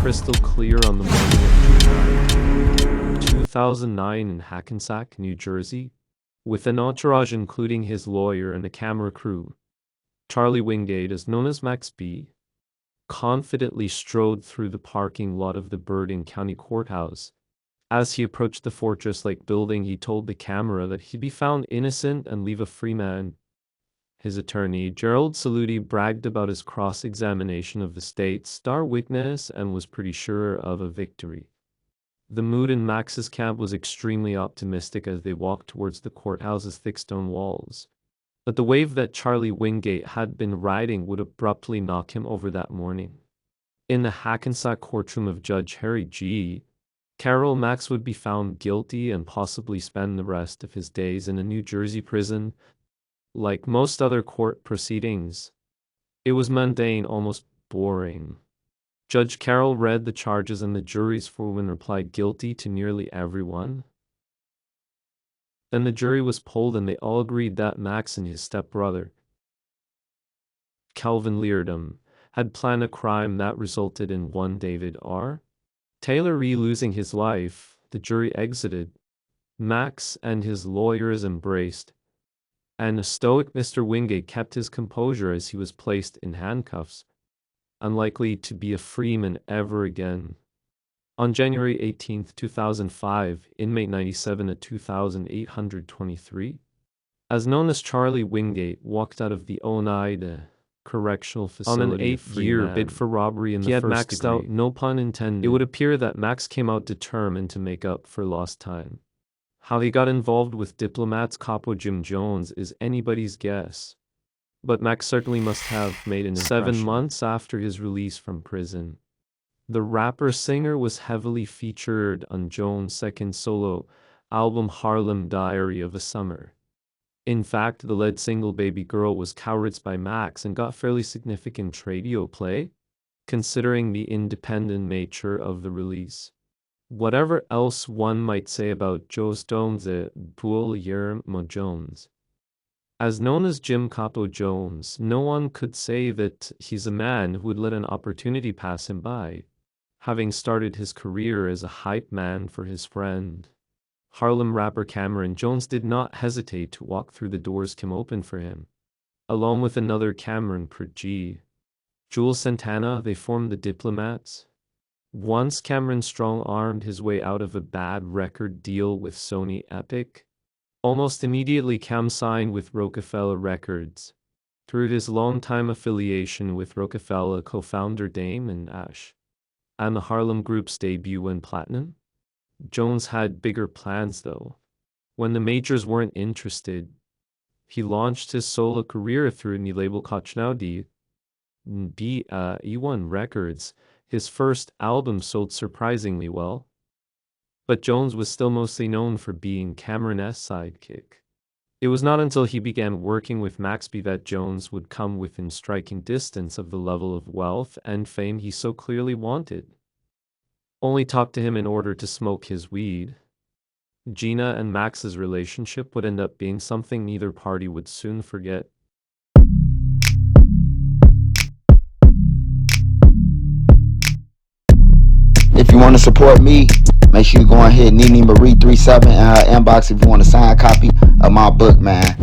crystal clear on the morning of June 2009 in Hackensack, New Jersey. With an entourage including his lawyer and a camera crew, Charlie Wingate, as known as Max B., confidently strode through the parking lot of the Bergen County Courthouse. As he approached the fortress-like building, he told the camera that he'd be found innocent and leave a free man. His attorney, Gerald Saluti, bragged about his cross-examination of the state's star witness and was pretty sure of a victory. The mood in Max's camp was extremely optimistic as they walked towards the courthouse's thick stone walls. But the wave that Charlie Wingate had been riding would abruptly knock him over that morning. In the Hackensack courtroom of Judge Harry G. Carroll, Max would be found guilty and possibly spend the rest of his days in a New Jersey prison. Like most other court proceedings, it was mundane, almost boring. Judge Carroll read the charges and the jury's foreman replied guilty to nearly everyone. Then the jury was polled and they all agreed that Max and his stepbrother, Calvin Leardom, had planned a crime that resulted in one David R. Taylor losing his life. The jury exited. Max and his lawyers embraced, and a stoic Mr. Wingate kept his composure as he was placed in handcuffs, unlikely to be a free man ever again. On January 18, 2005, inmate 97 at 2823, as known as Charlie Wingate, walked out of the Oneida Correctional Facility on an 8-year bid for robbery in the first degree. He had maxed out, no pun intended. It would appear that Max came out determined to make up for lost time. How he got involved with diplomats Capo Jim Jones is anybody's guess. But Max certainly must have made an impression. 7 months after his release from prison, the rapper-singer was heavily featured on Jones' second solo album Harlem Diary of a Summer. In fact, the lead single Baby Girl was co-written by Max and got fairly significant radio play, considering the independent nature of the release. Whatever else one might say about Joe Stone's Guillermo Jones, as known as Jim Capo Jones, no one could say that he's a man who would let an opportunity pass him by, having started his career as a hype man for his friend. Harlem rapper Cameron Jones did not hesitate to walk through the doors Kim opened for him. Along with another Cameron G. Jules Santana, they formed the Diplomats. Once Cameron strong-armed his way out of a bad record deal with Sony Epic, almost immediately Cam signed with Rockefeller Records. Through his long-time affiliation with Rockefeller co-founder Damon Ash, and the Harlem Group's debut went platinum. Jones had bigger plans though. When the majors weren't interested, he launched his solo career through a new label called E1 Records. His first album sold surprisingly well, but Jones was still mostly known for being Cameron's sidekick. It was not until he began working with Max B that Jones would come within striking distance of the level of wealth and fame he so clearly wanted. Only talk to him in order to smoke his weed. Gina and Max's relationship would end up being something neither party would soon forget. If you want to support me, make sure you go and hit Nene Marie 37 in her inbox if you want a signed copy of my book, man.